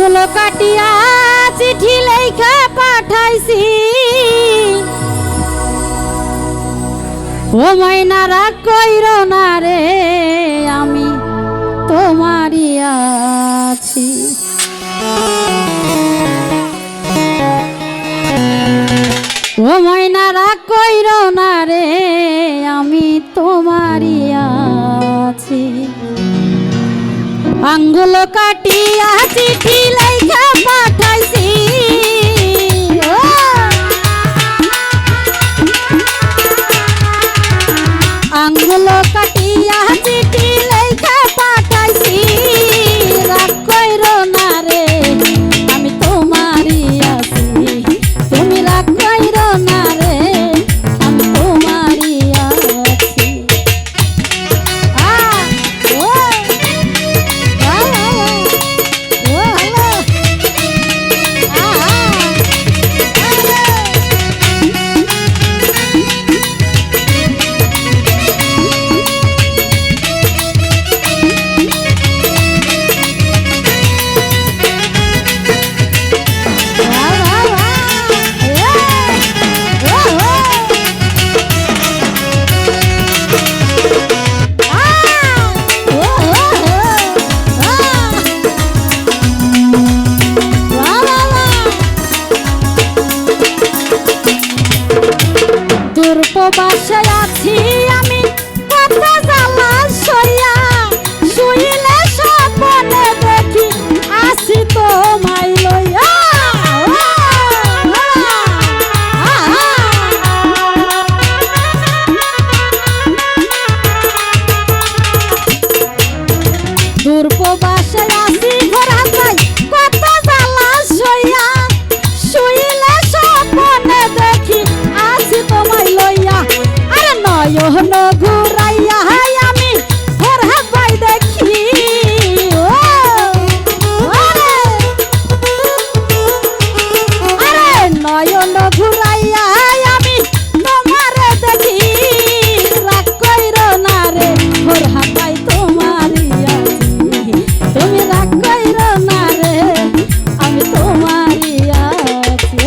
আঙ্গুল কাটিয়া চিঠি লেখা পাঠাইছি, ও মাইনা রাগ কইরো না রে আমি তোমারই আছি। ও মাইনা রাগ কইরো না রে আমি তোমারই আছি। আঙ্গুল কাটিয়া চিঠি লেখা পাঠাইছি, আঙ্গুল কাটিয়া চিঠি লেখা পাঠাইছি, রাগ কইরো না রে আমি তোমারই আছি। তুমি রাগ কইরো না রে আমি তোমারই আছি। বাসায় আছি আমি কত জ্বালা সইয়া, শুইলে স্বপ্নে দেখি আসি তোমায় লইয়া। দূর বাসায় আছি ঘোরা যাই কত জ্বালা সইয়া, শুইলে স্বপ্নে দেখি আসি তোমায় লইয়া। নয়ন ঘুরাইয়া আমি ভোর হাবাই দেখি, আরে নয়ন ঘুরাইয়া আমি তোমারে দেখি, রাগ কইরো না রে ভোর হাবাই তোমারই আছি। তুমি রাগ কইরো না রে আমি তোমারই আছি।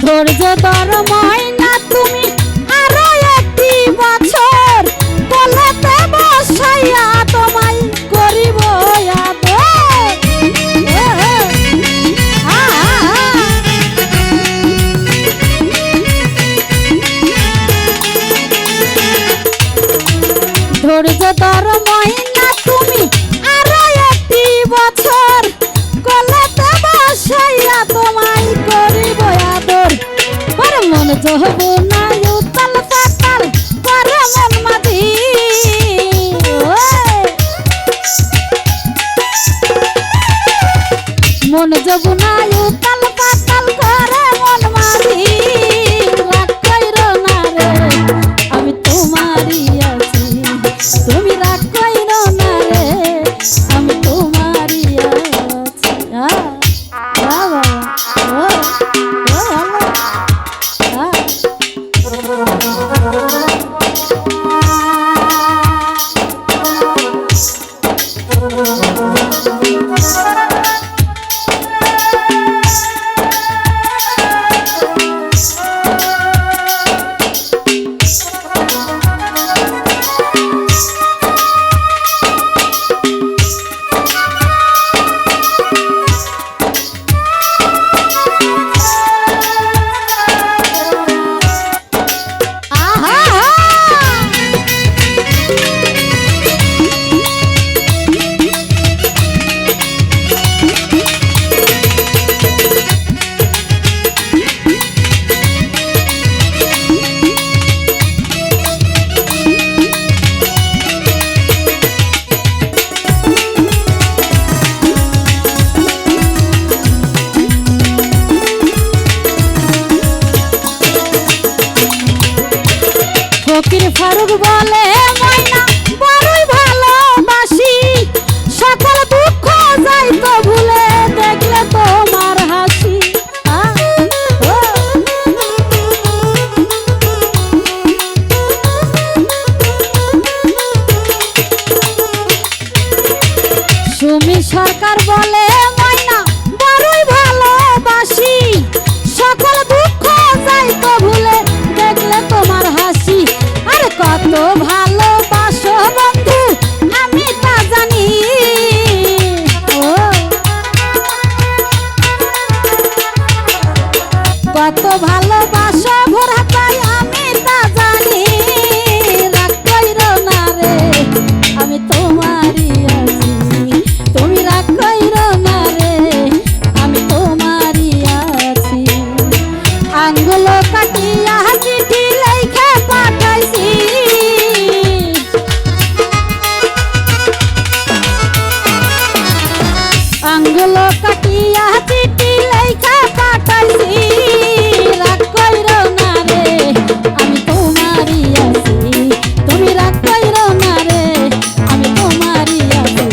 ধৈর্য ধর ময়না তুমি আরো একটি বছর, কোলেতে বসাইয়া তোমায় করিব আদর। ধৈর্য ধর ময়না তুমি আরো একটি বছর, কোলেতে বসাইয়া তোমায় করিব আদর। মন জহব না উতাল পাতাল করে মন মাঝি, মন জব না উতাল পাতাল করে মন মাঝি। রাগ কইরো না রে আমি তোমারই আছি, তুমি রাগ কইরো না রে আমি তোমারই আছি। বাবা ফকির ফারুক বলে ময়না বড়ই ভালোবাসি সকল দুঃখ যাইতো ভুলে দেখলে তোমার হাসি সুমি সরকার বলে ময়না বড়ই ভালোবাসি সকল দুঃখ যাইতো ভুলে দেখলে তোমার হাসি আর কত ভালোবাসো বন্ধু আমি তা জানি ও কত ভালোবাসো ভরা তাই আমি তা জানি রাগ কইরো না রে আমি তোমারই আছি তুমি রাগ কইরো না রে আমি তোমারই আছি আঙ্গুল কাটিয়া চিঠি লেখা পাঠাইছি আঙ্গুল কাটিয়া চিঠি লেখা পাঠাইছি রাগ কইরো না রে আমি তোমারই আছি তুমি রাগ কইরো না রে আমি তোমারই আছি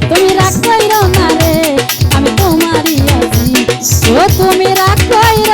তুমি রাগ কইরো না রে আমি তোমারই আছি ও তুমি রাগ কইরো